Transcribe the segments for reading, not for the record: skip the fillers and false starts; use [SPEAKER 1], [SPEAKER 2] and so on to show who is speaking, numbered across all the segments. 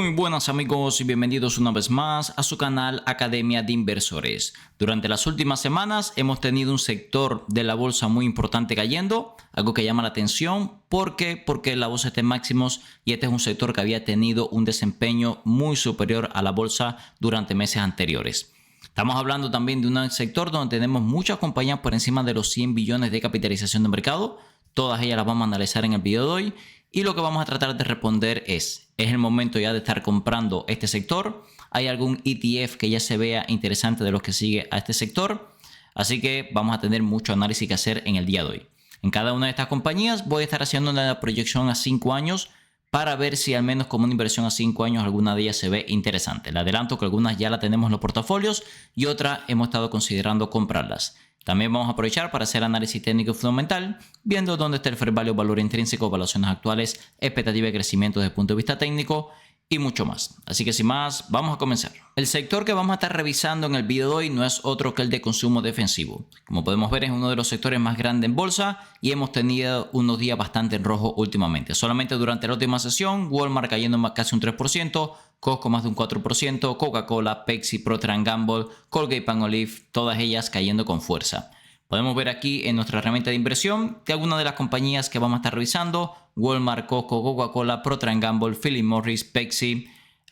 [SPEAKER 1] Muy buenas amigos y bienvenidos una vez más a su canal Academia de Inversores. Durante las últimas semanas hemos tenido un sector de la bolsa muy importante cayendo, algo que llama la atención. ¿Por qué? Porque la bolsa está en máximos y este es un sector que había tenido un desempeño muy superior a la bolsa durante meses anteriores. Estamos hablando también de un sector donde tenemos muchas compañías por encima de los 100 billones de capitalización de mercado. Todas ellas las vamos a analizar en el video de hoy. Y lo que vamos a tratar de responder ¿es el momento ya de estar comprando este sector? ¿Hay algún ETF que ya se vea interesante de los que sigue a este sector? Así que vamos a tener mucho análisis que hacer en el día de hoy. En cada una de estas compañías voy a estar haciendo una proyección a 5 años para ver si al menos como una inversión a 5 años alguna de ellas se ve interesante. Le adelanto que algunas ya la tenemos en los portafolios y otras hemos estado considerando comprarlas. También vamos a aprovechar para hacer análisis técnico y fundamental, viendo dónde está el fair value, valor intrínseco, evaluaciones actuales, expectativa de crecimiento desde el punto de vista técnico y mucho más. Así que sin más, vamos a comenzar. El sector que vamos a estar revisando en el video de hoy no es otro que el de consumo defensivo. Como podemos ver, es uno de los sectores más grandes en bolsa y hemos tenido unos días bastante en rojo últimamente. Solamente durante la última sesión, Walmart cayendo más casi un 3%, Costco más de un 4%, Coca-Cola, Pepsi, Procter & Gamble, Colgate-Palmolive, todas ellas cayendo con fuerza. Podemos ver aquí en nuestra herramienta de inversión que algunas de las compañías que vamos a estar revisando: Walmart, Costco, Coca-Cola, Procter & Gamble, Philip Morris, Pepsi,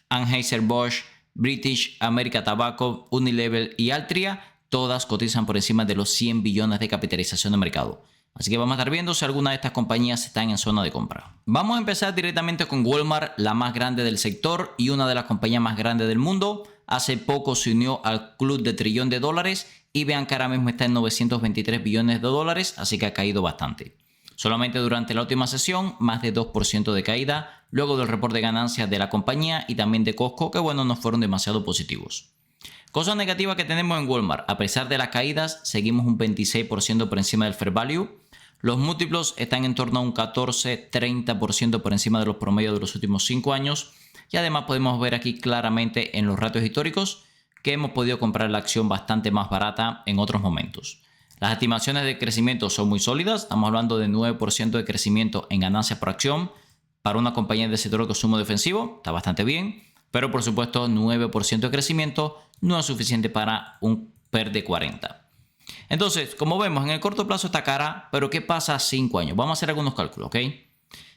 [SPEAKER 1] Anheuser-Busch, British, American Tobacco, Unilever y Altria, todas cotizan por encima de los 100 billones de capitalización de mercado. Así que vamos a estar viendo si alguna de estas compañías están en zona de compra. Vamos a empezar directamente con Walmart, la más grande del sector y una de las compañías más grandes del mundo. Hace poco se unió al club de $1 trillón y vean que ahora mismo está en 923 billones de dólares, así que ha caído bastante. Solamente durante la última sesión, más de 2% de caída, luego del reporte de ganancias de la compañía y también de Costco, que bueno, no fueron demasiado positivos. Cosa negativa que tenemos en Walmart: a pesar de las caídas, seguimos un 26% por encima del fair value. Los múltiplos están en torno a un 14-30% por encima de los promedios de los últimos 5 años. Y además podemos ver aquí claramente en los ratios históricos que hemos podido comprar la acción bastante más barata en otros momentos. Las estimaciones de crecimiento son muy sólidas. Estamos hablando de 9% de crecimiento en ganancias por acción para una compañía del sector de consumo defensivo. Está bastante bien, pero por supuesto 9% de crecimiento no es suficiente para un PER de 40. Entonces, como vemos, en el corto plazo está cara, pero ¿qué pasa a 5 años? Vamos a hacer algunos cálculos, ¿ok?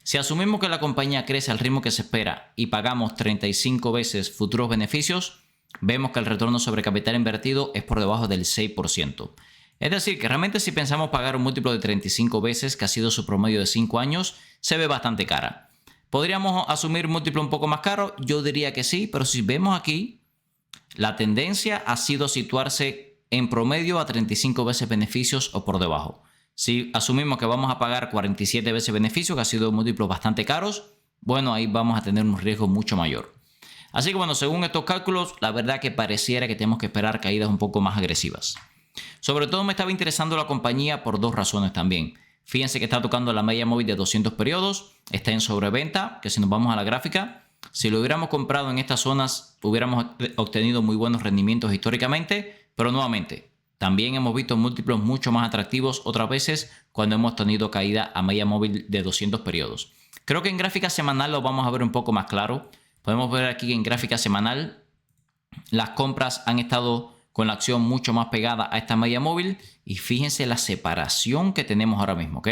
[SPEAKER 1] Si asumimos que la compañía crece al ritmo que se espera y pagamos 35 veces futuros beneficios, vemos que el retorno sobre capital invertido es por debajo del 6%. Es decir, que realmente si pensamos pagar un múltiplo de 35 veces, que ha sido su promedio de 5 años, se ve bastante cara. ¿Podríamos asumir un múltiplo un poco más caro? Yo diría que sí, pero si vemos aquí, la tendencia ha sido situarse en promedio a 35 veces beneficios o por debajo. Si asumimos que vamos a pagar 47 veces beneficios, que ha sido múltiplos bastante caros, bueno, ahí vamos a tener un riesgo mucho mayor. Así que bueno, según estos cálculos, la verdad que pareciera que tenemos que esperar caídas un poco más agresivas. Sobre todo me estaba interesando la compañía por dos razones también. Fíjense que está tocando la media móvil de 200 periodos, está en sobreventa, que si nos vamos a la gráfica, si lo hubiéramos comprado en estas zonas, hubiéramos obtenido muy buenos rendimientos históricamente, pero nuevamente, también hemos visto múltiplos mucho más atractivos otras veces cuando hemos tenido caída a media móvil de 200 periodos. Creo que en gráfica semanal lo vamos a ver un poco más claro. Podemos ver aquí que en gráfica semanal las compras han estado con la acción mucho más pegada a esta media móvil y fíjense la separación que tenemos ahora mismo, ¿ok?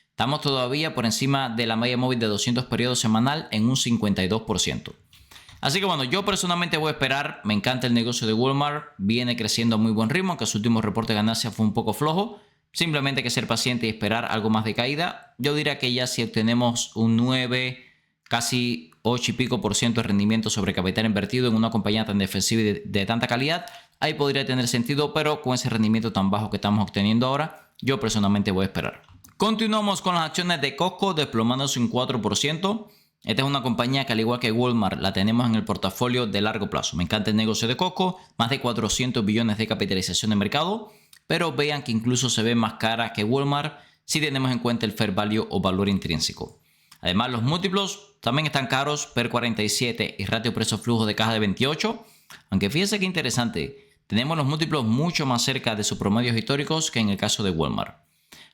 [SPEAKER 1] Estamos todavía por encima de la media móvil de 200 periodos semanal en un 52%. Así que bueno, yo personalmente voy a esperar. Me encanta el negocio de Walmart, viene creciendo a muy buen ritmo, aunque su último reporte de ganancias fue un poco flojo. Simplemente hay que ser paciente y esperar algo más de caída. Yo diría que ya si obtenemos un 9, casi 8 y pico % de rendimiento sobre capital invertido en una compañía tan defensiva y de tanta calidad, ahí podría tener sentido, pero con ese rendimiento tan bajo que estamos obteniendo ahora, yo personalmente voy a esperar. Continuamos con las acciones de Costco desplomándose un 4%. Esta es una compañía que, al igual que Walmart, la tenemos en el portafolio de largo plazo. Me encanta el negocio de Costco, más de 400 billones de capitalización de mercado, pero vean que incluso se ve más cara que Walmart si tenemos en cuenta el fair value o valor intrínseco. Además, los múltiplos también están caros, PER 47 y ratio precio-flujo de caja de 28, aunque fíjense que interesante, tenemos los múltiplos mucho más cerca de sus promedios históricos que en el caso de Walmart.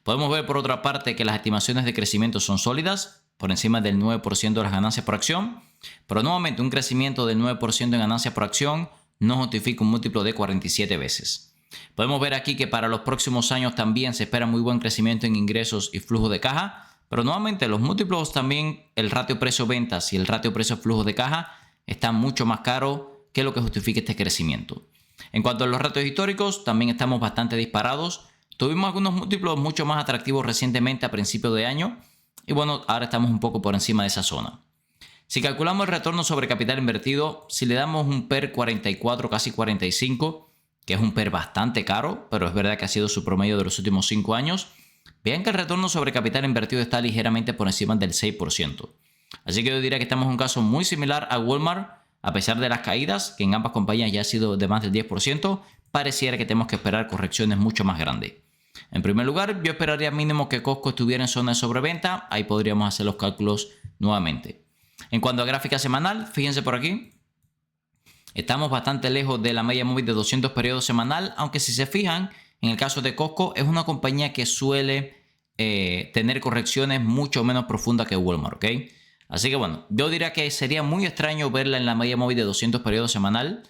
[SPEAKER 1] Podemos ver por otra parte que las estimaciones de crecimiento son sólidas, por encima del 9% de las ganancias por acción, Pero nuevamente un crecimiento del 9% en ganancias por acción no justifica un múltiplo de 47 veces. Podemos ver aquí que para los próximos años también se espera muy buen crecimiento en ingresos y flujo de caja, pero nuevamente los múltiplos también, el ratio precio-ventas y el ratio precio-flujo de caja están mucho más caros que lo que justifica este crecimiento. En cuanto a los ratios históricos, también estamos bastante disparados. Tuvimos algunos múltiplos mucho más atractivos recientemente a principios de año y bueno, ahora estamos un poco por encima de esa zona. Si calculamos el retorno sobre capital invertido, si le damos un PER 44, casi 45, que es un PER bastante caro, pero es verdad que ha sido su promedio de los últimos 5 años, vean que el retorno sobre capital invertido está ligeramente por encima del 6%. Así que yo diría que estamos en un caso muy similar a Walmart, a pesar de las caídas, que en ambas compañías ya ha sido de más del 10%, pareciera que tenemos que esperar correcciones mucho más grandes. En primer lugar, yo esperaría mínimo que Costco estuviera en zona de sobreventa, ahí podríamos hacer los cálculos nuevamente. En cuanto a gráfica semanal, fíjense por aquí. Estamos bastante lejos de la media móvil de 200 periodos semanal, aunque si se fijan, en el caso de Costco es una compañía que suele tener correcciones mucho menos profundas que Walmart, ¿ok? Así que bueno, yo diría que sería muy extraño verla en la media móvil de 200 periodos semanal,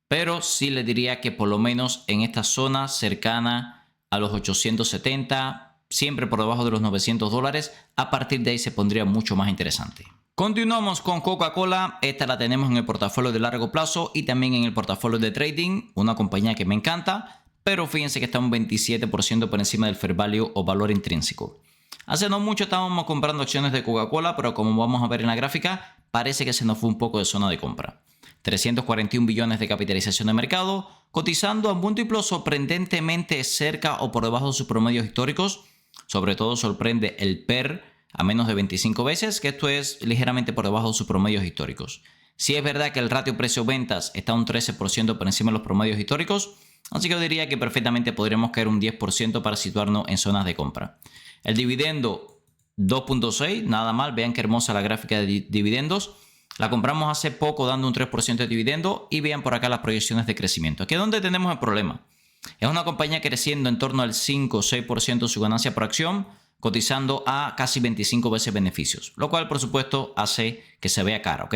[SPEAKER 1] pero sí le diría que por lo menos en esta zona cercana a los 870, siempre por debajo de los $900, a partir de ahí se pondría mucho más interesante. Continuamos con Coca-Cola. Esta la tenemos en el portafolio de largo plazo y también en el portafolio de trading, una compañía que me encanta, pero fíjense que está un 27% por encima del fair value o valor intrínseco. Hace no mucho estábamos comprando acciones de Coca-Cola, pero como vamos a ver en la gráfica, parece que se nos fue un poco de zona de compra. 341 billones de capitalización de mercado, cotizando a múltiplos sorprendentemente cerca o por debajo de sus promedios históricos. Sobre todo sorprende el PER a menos de 25 veces, que esto es ligeramente por debajo de sus promedios históricos. Sí es verdad que el ratio precio-ventas está un 13% por encima de los promedios históricos, así que yo diría que perfectamente podríamos caer un 10% para situarnos en zonas de compra. El dividendo 2.6, nada mal, vean qué hermosa la gráfica de dividendos. La compramos hace poco dando un 3% de dividendo y vean por acá las proyecciones de crecimiento. Aquí es donde tenemos el problema. Es una compañía creciendo en torno al 5 o 6% su ganancia por acción, cotizando a casi 25 veces beneficios, lo cual por supuesto hace que se vea caro, ¿ok?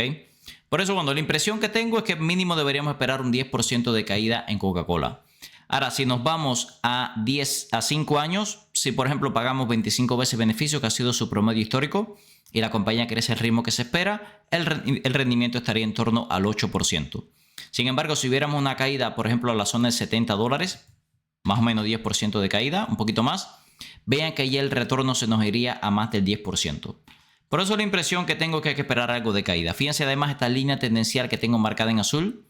[SPEAKER 1] Por eso, bueno, la impresión que tengo es que mínimo deberíamos esperar un 10% de caída en Coca-Cola. Ahora, si nos vamos a 5 años, si por ejemplo pagamos 25 veces beneficio, que ha sido su promedio histórico, y la compañía crece el ritmo que se espera, el rendimiento estaría en torno al 8%. Sin embargo, si hubiéramos una caída, por ejemplo, a la zona de $70, más o menos 10% de caída, un poquito más, vean que ya el retorno se nos iría a más del 10%. Por eso la impresión que tengo es que hay que esperar algo de caída. Fíjense además esta línea tendencial que tengo marcada en azul.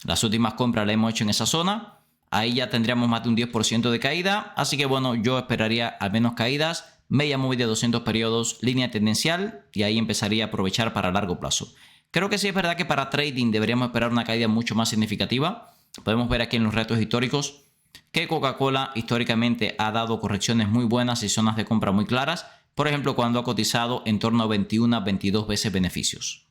[SPEAKER 1] Las últimas compras las hemos hecho en esa zona. Ahí ya tendríamos más de un 10% de caída. Así que bueno, yo esperaría al menos caídas. Media móvil de 200 periodos, línea tendencial. Y ahí empezaría a aprovechar para largo plazo. Creo que sí es verdad que para trading deberíamos esperar una caída mucho más significativa. Podemos ver aquí en los retos históricos que Coca-Cola históricamente ha dado correcciones muy buenas y zonas de compra muy claras. Por ejemplo, cuando ha cotizado en torno a 21 a 22 veces beneficios.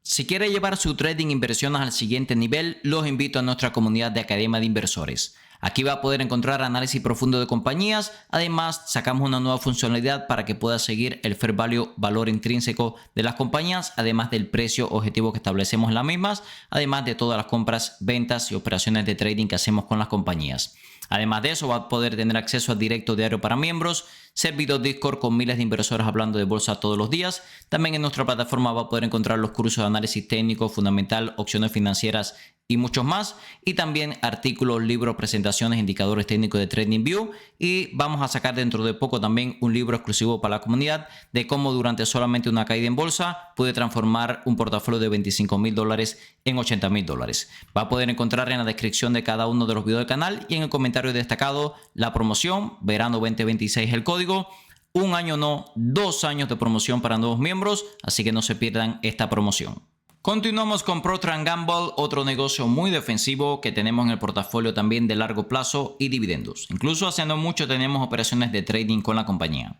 [SPEAKER 1] Si quiere llevar su trading inversiones al siguiente nivel, los invito a nuestra comunidad de Academia de Inversores. Aquí va a poder encontrar análisis profundo de compañías. Además, sacamos una nueva funcionalidad para que pueda seguir el fair value, valor intrínseco de las compañías, además del precio objetivo que establecemos en las mismas, además de todas las compras, ventas y operaciones de trading que hacemos con las compañías. Además de eso, va a poder tener acceso al directo diario para miembros, servidor Discord con miles de inversores hablando de bolsa todos los días. También en nuestra plataforma va a poder encontrar los cursos de análisis técnico, fundamental, opciones financieras y muchos más. Y también artículos, libros, presentaciones, indicadores técnicos de TradingView. Y vamos a sacar dentro de poco también un libro exclusivo para la comunidad de cómo durante solamente una caída en bolsa puede transformar un portafolio de $25,000 en $80,000. Va a poder encontrar en la descripción de cada uno de los videos del canal y en el comentario destacado la promoción, verano 2026 el código. Un año no, 2 años de promoción para nuevos miembros, así que no se pierdan esta promoción. Continuamos con Procter & Gamble, otro negocio muy defensivo que tenemos en el portafolio también de largo plazo y dividendos. Incluso hace no mucho tenemos operaciones de trading con la compañía.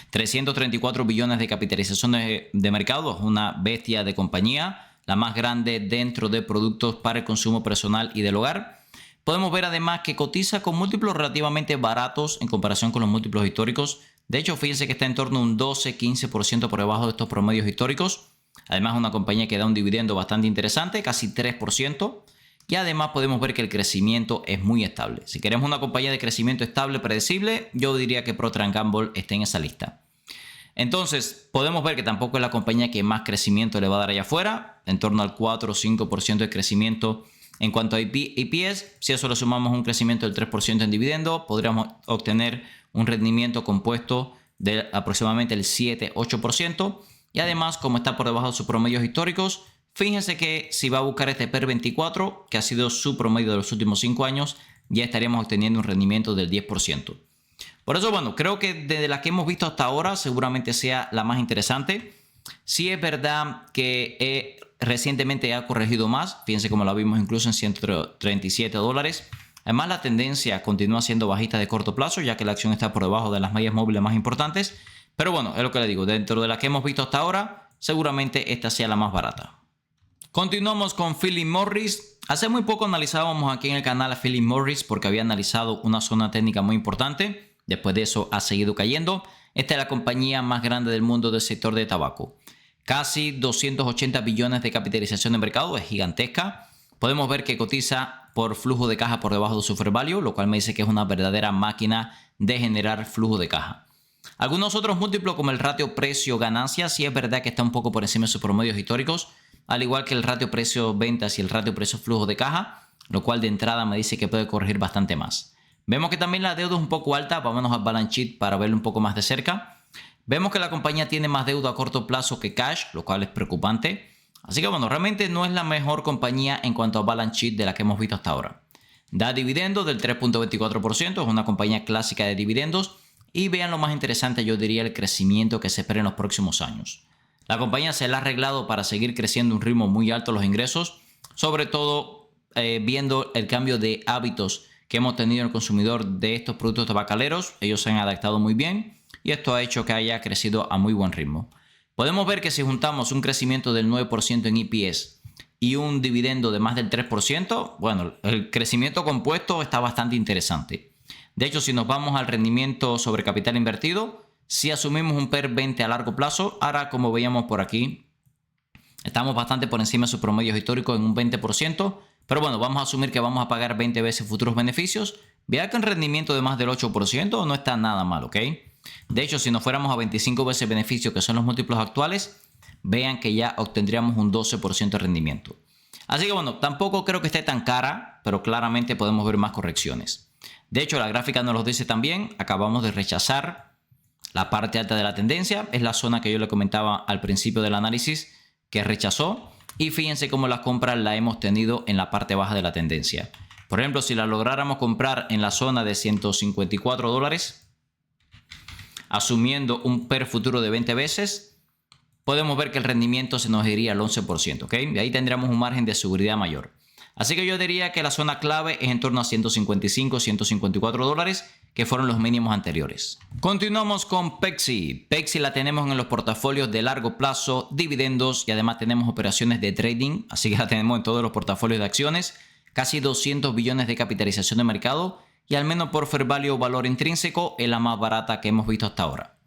[SPEAKER 1] 334 billones de capitalización de mercado, una bestia de compañía, la más grande dentro de productos para el consumo personal y del hogar. Podemos ver además que cotiza con múltiplos relativamente baratos en comparación con los múltiplos históricos. De hecho, fíjense que está en torno a un 12-15% por debajo de estos promedios históricos. Además, es una compañía que da un dividendo bastante interesante, casi 3%. Y además podemos ver que el crecimiento es muy estable. Si queremos una compañía de crecimiento estable, predecible, yo diría que Procter & Gamble está en esa lista. Entonces, podemos ver que tampoco es la compañía que más crecimiento le va a dar allá afuera, en torno al 4 o 5% de crecimiento en cuanto a EPS. Si a eso le sumamos un crecimiento del 3% en dividendo, podríamos obtener un rendimiento compuesto de aproximadamente el 7-8%. Y además, como está por debajo de sus promedios históricos, fíjense que si va a buscar este PER 24, que ha sido su promedio de los últimos 5 años, ya estaríamos obteniendo un rendimiento del 10%. Por eso, bueno, creo que de las que hemos visto hasta ahora, seguramente sea la más interesante. Sí es verdad que recientemente ha corregido más. Fíjense cómo la vimos incluso en $137. Además, la tendencia continúa siendo bajista de corto plazo, ya que la acción está por debajo de las medias móviles más importantes. Pero bueno, es lo que le digo. Dentro de las que hemos visto hasta ahora, seguramente esta sea la más barata. Continuamos con Philip Morris. Hace muy poco analizábamos aquí en el canal a Philip Morris porque había analizado una zona técnica muy importante. Después de eso ha seguido cayendo. Esta es la compañía más grande del mundo del sector de tabaco. Casi 280 billones de capitalización de mercado, es gigantesca. Podemos ver que cotiza por flujo de caja por debajo de su fair value, lo cual me dice que es una verdadera máquina de generar flujo de caja. Algunos otros múltiplos como el ratio precio-ganancia, sí es verdad que está un poco por encima de sus promedios históricos, al igual que el ratio precio-ventas y el ratio precio-flujo de caja, lo cual de entrada me dice que puede corregir bastante más. Vemos que también la deuda es un poco alta, vámonos al balance sheet para verlo un poco más de cerca. Vemos que la compañía tiene más deuda a corto plazo que cash, lo cual es preocupante. Así que bueno, realmente no es la mejor compañía en cuanto a balance sheet de la que hemos visto hasta ahora. Da dividendos del 3.24%, es una compañía clásica de dividendos. Y vean lo más interesante, yo diría el crecimiento que se espera en los próximos años. La compañía se la ha arreglado para seguir creciendo a un ritmo muy alto los ingresos, sobre todo viendo el cambio de hábitos que hemos tenido en el consumidor de estos productos tabacaleros. Ellos se han adaptado muy bien y esto ha hecho que haya crecido a muy buen ritmo. Podemos ver que si juntamos un crecimiento del 9% en EPS y un dividendo de más del 3%, bueno, el crecimiento compuesto está bastante interesante. De hecho, si nos vamos al rendimiento sobre capital invertido, si asumimos un PER 20 a largo plazo, ahora como veíamos por aquí, estamos bastante por encima de sus promedios históricos en un 20%, pero bueno, vamos a asumir que vamos a pagar 20 veces futuros beneficios. Vea que un rendimiento de más del 8% no está nada mal, ¿ok? De hecho, si nos fuéramos a 25 veces beneficios, que son los múltiplos actuales, vean que ya obtendríamos un 12% de rendimiento. Así que bueno, tampoco creo que esté tan cara, pero claramente podemos ver más correcciones. De hecho, la gráfica nos lo dice también. Acabamos de rechazar la parte alta de la tendencia. Es la zona que yo le comentaba al principio del análisis que rechazó. Y fíjense cómo las compras la hemos tenido en la parte baja de la tendencia. Por ejemplo, si la lográramos comprar en la zona de $154, asumiendo un PER futuro de 20 veces, podemos ver que el rendimiento se nos iría al 11%. ¿Ok? Y ahí tendríamos un margen de seguridad mayor. Así que yo diría que la zona clave es en torno a $155-$154, que fueron los mínimos anteriores. Continuamos con Pepsi. Pepsi la tenemos en los portafolios de largo plazo, dividendos y además tenemos operaciones de trading. Así que la tenemos en todos los portafolios de acciones. Casi 200 billones de capitalización de mercado y al menos por fair value o valor intrínseco es la más barata que hemos visto hasta ahora.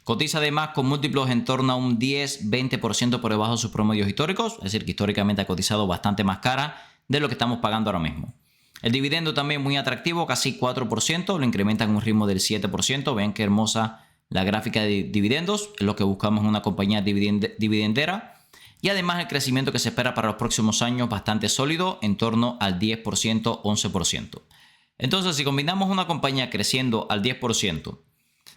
[SPEAKER 1] Cotiza además con múltiplos en torno a un 10-20% por debajo de sus promedios históricos. Es decir, que históricamente ha cotizado bastante más cara de lo que estamos pagando ahora mismo. El dividendo también muy atractivo, casi 4%, lo incrementan a un ritmo del 7%. Vean qué hermosa la gráfica de dividendos, es lo que buscamos en una compañía dividendera. Y además el crecimiento que se espera para los próximos años bastante sólido, en torno al 10%, 11%. Entonces, si combinamos una compañía creciendo al 10%,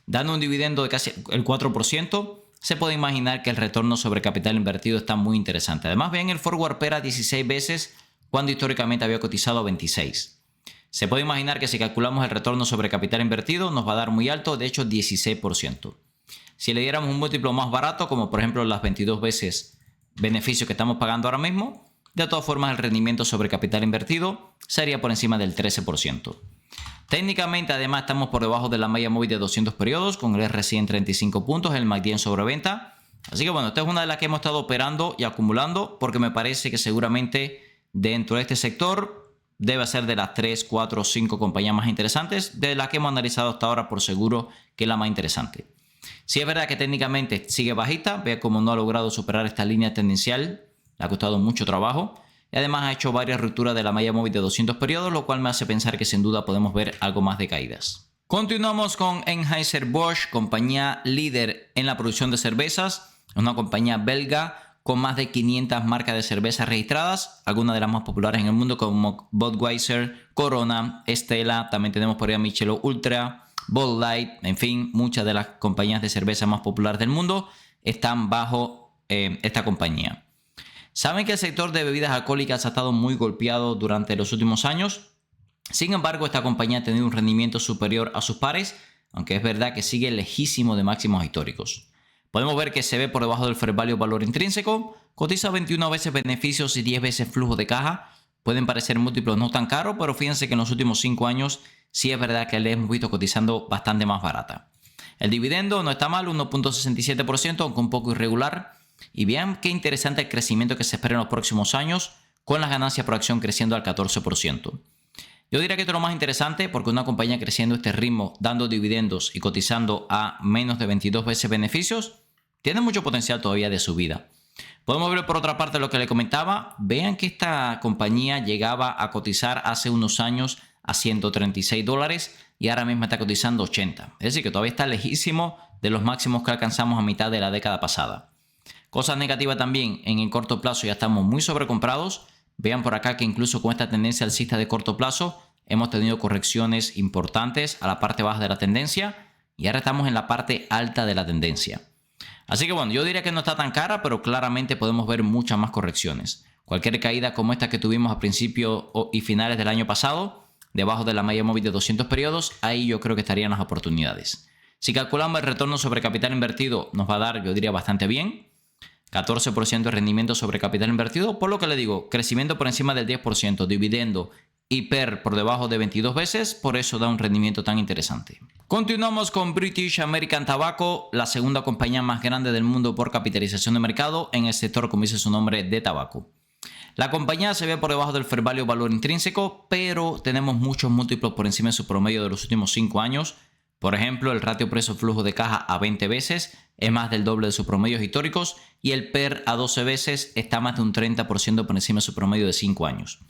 [SPEAKER 1] dando un dividendo de casi el 4%, se puede imaginar que el retorno sobre capital invertido está muy interesante. Además, vean el forward PER a 16 veces, cuando históricamente había cotizado a 26. Se puede imaginar que si calculamos el retorno sobre capital invertido nos va a dar muy alto, de hecho 16%. Si le diéramos un múltiplo más barato, como por ejemplo las 22 veces beneficio que estamos pagando ahora mismo, de todas formas el rendimiento sobre capital invertido sería por encima del 13%. Técnicamente además estamos por debajo de la media móvil de 200 periodos con el RSI en 35 puntos, el MACD en sobreventa. Así que bueno, esta es una de las que hemos estado operando y acumulando porque me parece que seguramente dentro de este sector debe ser de las 3, 4 o 5 compañías más interesantes, de las que hemos analizado hasta ahora por seguro que es la más interesante. Sí es verdad que técnicamente sigue bajista, vea como no ha logrado superar esta línea tendencial, le ha costado mucho trabajo y además ha hecho varias rupturas de la malla móvil de 200 periodos, lo cual me hace pensar que sin duda podemos ver algo más de caídas. Continuamos con Anheuser-Busch, compañía líder en la producción de cervezas, una compañía belga con más de 500 marcas de cerveza registradas, algunas de las más populares en el mundo como Budweiser, Corona, Stella, también tenemos por ahí Michelob Ultra, Bud Light, en fin, muchas de las compañías de cerveza más populares del mundo están bajo esta compañía. Saben que el sector de bebidas alcohólicas ha estado muy golpeado durante los últimos años. Sin embargo, esta compañía ha tenido un rendimiento superior a sus pares, aunque es verdad que sigue lejísimo de máximos históricos. Podemos ver que se ve por debajo del fair value valor intrínseco, cotiza 21 veces beneficios y 10 veces flujo de caja. Pueden parecer múltiplos no tan caros, pero fíjense que en los últimos 5 años sí es verdad que le hemos visto cotizando bastante más barata. El dividendo no está mal, 1.67%, aunque un poco irregular. Y vean qué interesante el crecimiento que se espera en los próximos años, con las ganancias por acción creciendo al 14%. Yo diría que esto es lo más interesante porque una compañía creciendo a este ritmo, dando dividendos y cotizando a menos de 22 veces beneficios, tiene mucho potencial todavía de subida. Podemos ver por otra parte lo que le comentaba. Vean que esta compañía llegaba a cotizar hace unos años a $136 y ahora mismo está cotizando 80. Es decir, que todavía está lejísimo de los máximos que alcanzamos a mitad de la década pasada. Cosas negativas también, en el corto plazo ya estamos muy sobrecomprados. Vean por acá que incluso con esta tendencia alcista de corto plazo hemos tenido correcciones importantes a la parte baja de la tendencia y ahora estamos en la parte alta de la tendencia. Así que bueno, yo diría que no está tan cara, pero claramente podemos ver muchas más correcciones. Cualquier caída como esta que tuvimos a principios y finales del año pasado, debajo de la malla móvil de 200 periodos, ahí yo creo que estarían las oportunidades. Si calculamos el retorno sobre capital invertido, nos va a dar, yo diría, bastante bien. 14% de rendimiento sobre capital invertido, por lo que le digo, crecimiento por encima del 10%, dividendo y PER por debajo de 22 veces, por eso da un rendimiento tan interesante. Continuamos con British American Tobacco, la segunda compañía más grande del mundo por capitalización de mercado en el sector, como dice su nombre, de tabaco. La compañía se ve por debajo del fair value valor intrínseco, pero tenemos muchos múltiplos por encima de su promedio de los últimos 5 años. Por ejemplo, el ratio precio-flujo de caja a 20 veces es más del doble de sus promedios históricos y el PER a 12 veces está más de un 30% por encima de su promedio de 5 años.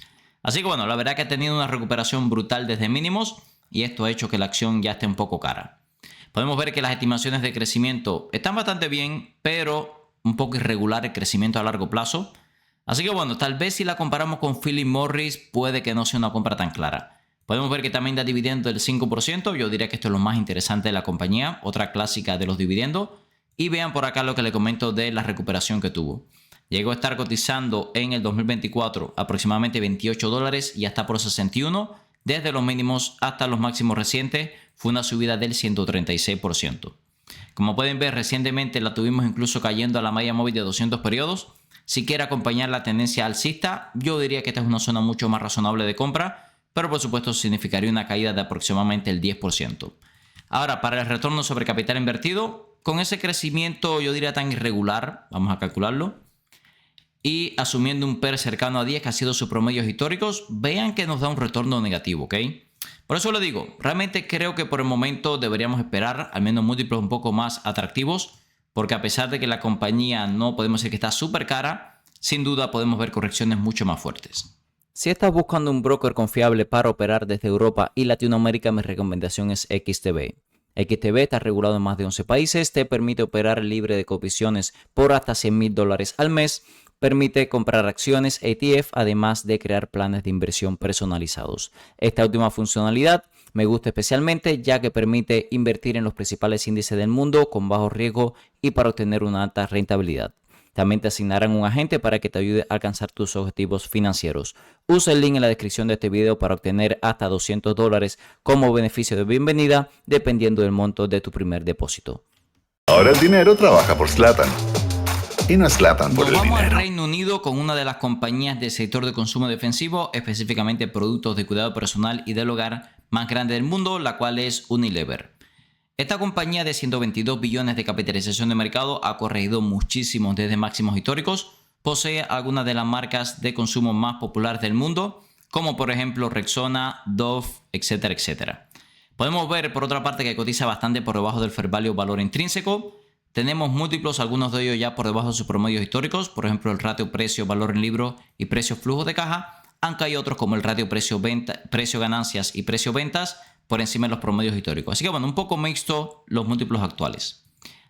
[SPEAKER 1] Así que bueno, la verdad que ha tenido una recuperación brutal desde mínimos y esto ha hecho que la acción ya esté un poco cara. Podemos ver que las estimaciones de crecimiento están bastante bien, pero un poco irregular el crecimiento a largo plazo. Así que bueno, tal vez si la comparamos con Philip Morris puede que no sea una compra tan clara. Podemos ver que también da dividendo del 5%. Yo diría que esto es lo más interesante de la compañía. Otra clásica de los dividendos. Y vean por acá lo que le comento de la recuperación que tuvo. Llegó a estar cotizando en el 2024 aproximadamente $28 y ya está por 61. Desde los mínimos hasta los máximos recientes fue una subida del 136%. Como pueden ver, recientemente la tuvimos incluso cayendo a la malla móvil de 200 periodos. Si quiere acompañar la tendencia alcista, yo diría que esta es una zona mucho más razonable de compra. Pero por supuesto significaría una caída de aproximadamente el 10%. Ahora, para el retorno sobre capital invertido, con ese crecimiento yo diría tan irregular, vamos a calcularlo, y asumiendo un PER cercano a 10 que ha sido sus promedios históricos, vean que nos da un retorno negativo, ¿ok? Por eso le digo, realmente creo que por el momento deberíamos esperar al menos múltiplos un poco más atractivos, porque a pesar de que la compañía no podemos decir que está súper cara, sin duda podemos ver correcciones mucho más fuertes. Si estás buscando un broker confiable para operar desde Europa y Latinoamérica, mi recomendación es XTB. XTB está regulado en más de 11 países, te permite operar libre de comisiones por hasta $100,000 al mes, permite comprar acciones ETF, además de crear planes de inversión personalizados. Esta última funcionalidad me gusta especialmente ya que permite invertir en los principales índices del mundo con bajo riesgo y para obtener una alta rentabilidad. También te asignarán un agente para que te ayude a alcanzar tus objetivos financieros. Usa el link en la descripción de este video para obtener hasta $200 como beneficio de bienvenida, dependiendo del monto de tu primer depósito.
[SPEAKER 2] Ahora el dinero trabaja por Zlatan. Y no es Zlatan por el dinero.
[SPEAKER 1] Vamos al Reino Unido con una de las compañías del sector de consumo defensivo, específicamente productos de cuidado personal y del hogar más grande del mundo, la cual es Unilever. Esta compañía de 122 billones de capitalización de mercado ha corregido muchísimo desde máximos históricos. Posee algunas de las marcas de consumo más populares del mundo, como por ejemplo Rexona, Dove, etcétera, etcétera. Podemos ver por otra parte que cotiza bastante por debajo del fair value valor intrínseco. Tenemos múltiplos, algunos de ellos ya por debajo de sus promedios históricos, por ejemplo el ratio precio-valor en libro y precio-flujo de caja, aunque hay otros como el ratio precio-ganancias y precio-ventas por encima de los promedios históricos. Así que bueno, un poco mixto los múltiplos actuales.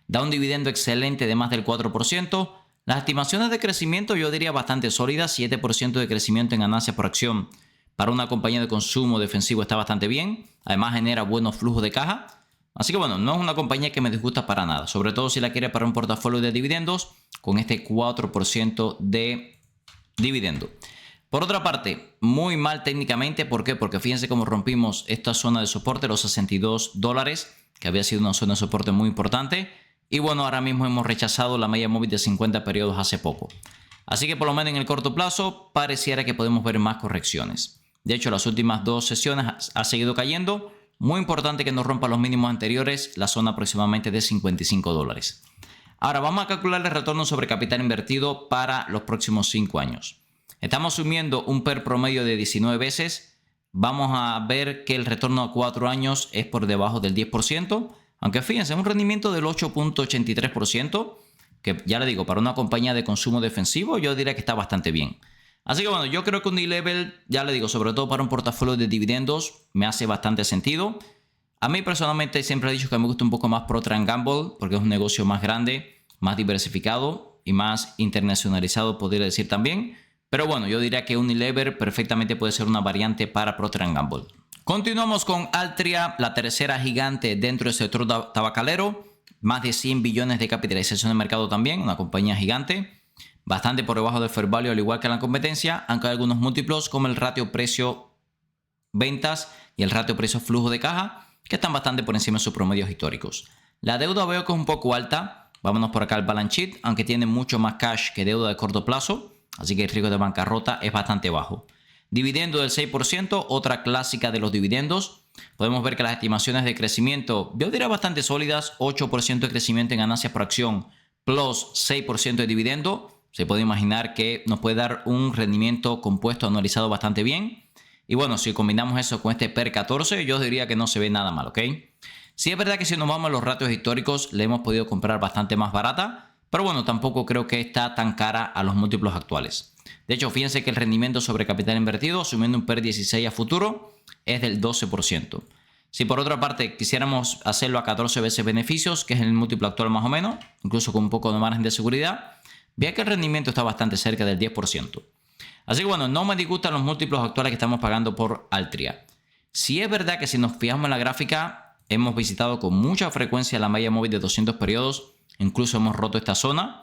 [SPEAKER 1] Da un dividendo excelente de más del 4%. Las estimaciones de crecimiento yo diría bastante sólidas, 7% de crecimiento en ganancias por acción. Para una compañía de consumo defensivo está bastante bien. Además genera buenos flujos de caja. Así que bueno, no es una compañía que me disgusta para nada. Sobre todo si la quiere para un portafolio de dividendos con este 4% de dividendo. Por otra parte, muy mal técnicamente. ¿Por qué? Porque fíjense cómo rompimos esta zona de soporte, los $62, que había sido una zona de soporte muy importante. Y bueno, ahora mismo hemos rechazado la media móvil de 50 periodos hace poco. Así que por lo menos en el corto plazo pareciera que podemos ver más correcciones. De hecho, las últimas 2 sesiones ha seguido cayendo. Muy importante que no rompa los mínimos anteriores, la zona aproximadamente de $55. Ahora vamos a calcular el retorno sobre capital invertido para los próximos 5 años. Estamos asumiendo un PER promedio de 19 veces. Vamos a ver que el retorno a 4 años es por debajo del 10%. Aunque fíjense, un rendimiento del 8.83%, que ya le digo, para una compañía de consumo defensivo yo diría que está bastante bien. Así que bueno, yo creo que Unilever, ya le digo, sobre todo para un portafolio de dividendos, me hace bastante sentido. A mí personalmente siempre he dicho que me gusta un poco más Procter & Gamble, porque es un negocio más grande, más diversificado y más internacionalizado, podría decir también. Pero bueno, yo diría que Unilever perfectamente puede ser una variante para Procter & Gamble. Continuamos con Altria, la tercera gigante dentro del sector tabacalero. Más de 100 billones de capitalización de mercado también, una compañía gigante. Bastante por debajo del fair value, al igual que la competencia, aunque hay algunos múltiplos como el ratio precio-ventas y el ratio precio-flujo de caja, que están bastante por encima de sus promedios históricos. La deuda veo que es un poco alta. Vámonos por acá al balance sheet, aunque tiene mucho más cash que deuda de corto plazo, así que el riesgo de bancarrota es bastante bajo. Dividendo del 6%, otra clásica de los dividendos. Podemos ver que las estimaciones de crecimiento, yo diría bastante sólidas, 8% de crecimiento en ganancias por acción, plus 6% de dividendo. Se puede imaginar que nos puede dar un rendimiento compuesto anualizado bastante bien. Y bueno, si combinamos eso con este PER 14, yo diría que no se ve nada mal, ¿ok? Sí es verdad que si nos vamos a los ratios históricos, le hemos podido comprar bastante más barata, pero bueno, tampoco creo que está tan cara a los múltiplos actuales. De hecho, fíjense que el rendimiento sobre capital invertido, asumiendo un PER 16 a futuro, es del 12%. Si por otra parte quisiéramos hacerlo a 14 veces beneficios, que es el múltiplo actual más o menos, incluso con un poco de margen de seguridad, vean que el rendimiento está bastante cerca del 10%. Así que bueno, no me disgustan los múltiplos actuales que estamos pagando por Altria. Si es verdad que si nos fijamos en la gráfica, hemos visitado con mucha frecuencia la media móvil de 200 periodos, incluso hemos roto esta zona.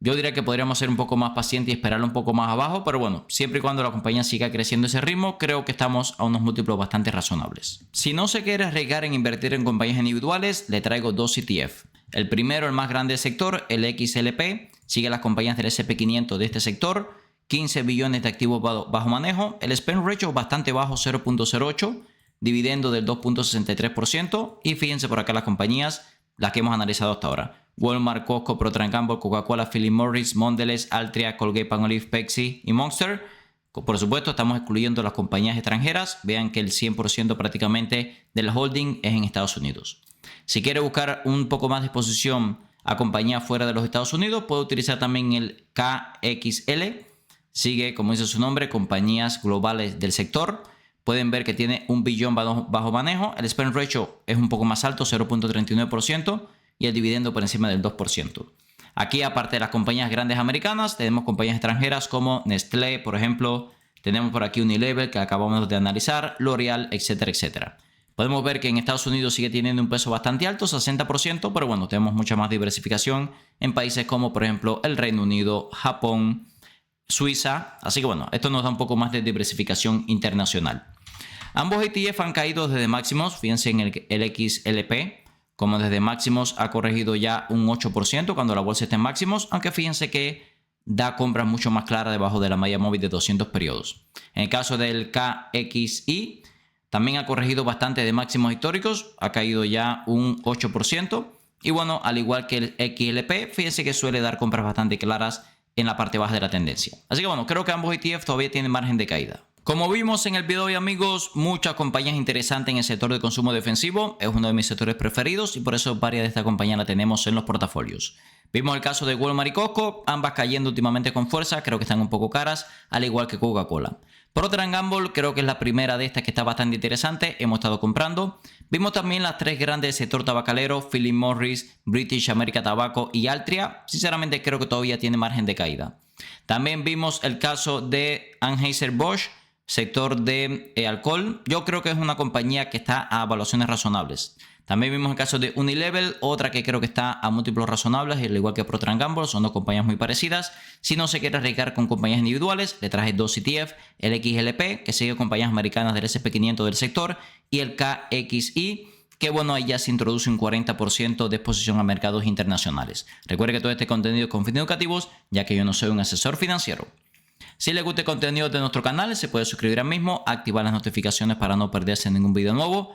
[SPEAKER 1] Yo diría que podríamos ser un poco más pacientes y esperarlo un poco más abajo, pero bueno, siempre y cuando la compañía siga creciendo ese ritmo, creo que estamos a unos múltiplos bastante razonables. Si no se quiere arriesgar en invertir en compañías individuales, le traigo 2 ETF. El primero, el más grande del sector, el XLP, sigue las compañías del S&P 500 de este sector, 15 billones de activos bajo manejo, el spend ratio bastante bajo, 0.08, dividendo del 2.63%, y fíjense por acá las compañías, las que hemos analizado hasta ahora. Walmart, Costco, Procter & Gamble, Coca-Cola, Philip Morris, Mondelez, Altria, Colgate-Palmolive, Pepsi y Monster. Por supuesto, estamos excluyendo las compañías extranjeras. Vean que el 100% prácticamente del holding es en Estados Unidos. Si quiere buscar un poco más de exposición a compañías fuera de los Estados Unidos, puede utilizar también el KXL. Sigue, como dice su nombre, compañías globales del sector. Pueden ver que tiene 1 billón bajo manejo. El spend ratio es un poco más alto, 0.39%. Y el dividendo por encima del 2%. Aquí, aparte de las compañías grandes americanas, tenemos compañías extranjeras como Nestlé, por ejemplo. Tenemos por aquí Unilever, que acabamos de analizar, L'Oreal, etcétera, etcétera. Podemos ver que en Estados Unidos sigue teniendo un peso bastante alto, 60%, pero bueno, tenemos mucha más diversificación en países como, por ejemplo, el Reino Unido, Japón, Suiza. Así que bueno, esto nos da un poco más de diversificación internacional. Ambos ETF han caído desde máximos, fíjense en el XLP. Como desde máximos ha corregido ya un 8% cuando la bolsa está en máximos, aunque fíjense que da compras mucho más claras debajo de la media móvil de 200 periodos. En el caso del KXI, también ha corregido bastante de máximos históricos, ha caído ya un 8%. Y bueno, al igual que el XLP, fíjense que suele dar compras bastante claras en la parte baja de la tendencia. Así que bueno, creo que ambos ETF todavía tienen margen de caída. Como vimos en el video hoy, amigos, muchas compañías interesantes en el sector de consumo defensivo. Es uno de mis sectores preferidos y por eso varias de estas compañías las tenemos en los portafolios. Vimos el caso de Walmart y Costco, ambas cayendo últimamente con fuerza, creo que están un poco caras, al igual que Coca-Cola. Procter & Gamble creo que es la primera de estas que está bastante interesante, hemos estado comprando. Vimos también las tres grandes del sector tabacalero, Philip Morris, British American Tobacco y Altria. Sinceramente creo que todavía tiene margen de caída. También vimos el caso de Anheuser-Busch, sector de alcohol. Yo creo que es una compañía que está a evaluaciones razonables. También vimos el caso de Unilever, otra que creo que está a múltiplos razonables, al igual que Procter & Gamble, son dos compañías muy parecidas. Si no se quiere arriesgar con compañías individuales, le traje dos ETF, el XLP, que sigue compañías americanas del S&P 500 del sector, y el KXI, que bueno, ahí ya se introduce un 40% de exposición a mercados internacionales. Recuerde que todo este contenido es con fines educativos, ya que yo no soy un asesor financiero. Si les gusta el contenido de nuestro canal, se puede suscribir al mismo, activar las notificaciones para no perderse ningún video nuevo.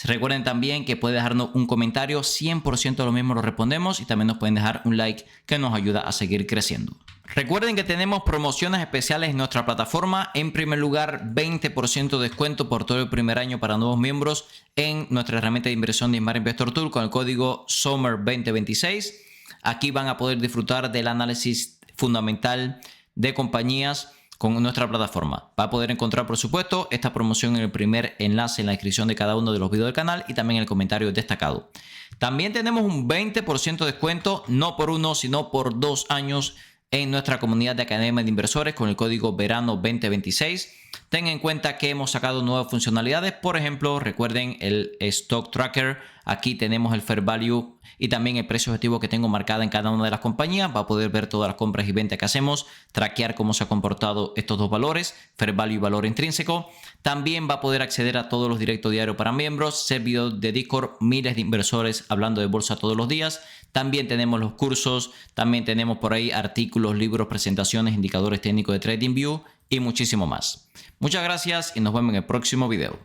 [SPEAKER 1] Recuerden también que pueden dejarnos un comentario, 100% de lo mismo lo respondemos y también nos pueden dejar un like que nos ayuda a seguir creciendo. Recuerden que tenemos promociones especiales en nuestra plataforma. En primer lugar, 20% de descuento por todo el primer año para nuevos miembros en nuestra herramienta de inversión de Smart Investor Tool con el código SUMMER2026. Aquí van a poder disfrutar del análisis fundamental de compañías con nuestra plataforma. Va a poder encontrar, por supuesto, esta promoción en el primer enlace en la descripción de cada uno de los videos del canal y también en el comentario destacado. También tenemos un 20% de descuento, no por uno, sino por 2 años en nuestra comunidad de Academia de Inversores con el código VERANO2026. Tengan en cuenta que hemos sacado nuevas funcionalidades. Por ejemplo, recuerden el Stock Tracker. Aquí tenemos el Fair Value y también el precio objetivo que tengo marcada en cada una de las compañías. Va a poder ver todas las compras y ventas que hacemos, traquear cómo se han comportado estos dos valores, Fair Value y valor intrínseco. También va a poder acceder a todos los directos diarios para miembros, servidor de Discord, miles de inversores hablando de bolsa todos los días. También tenemos los cursos, también tenemos por ahí artículos, libros, presentaciones, indicadores técnicos de TradingView y muchísimo más. Muchas gracias y nos vemos en el próximo video.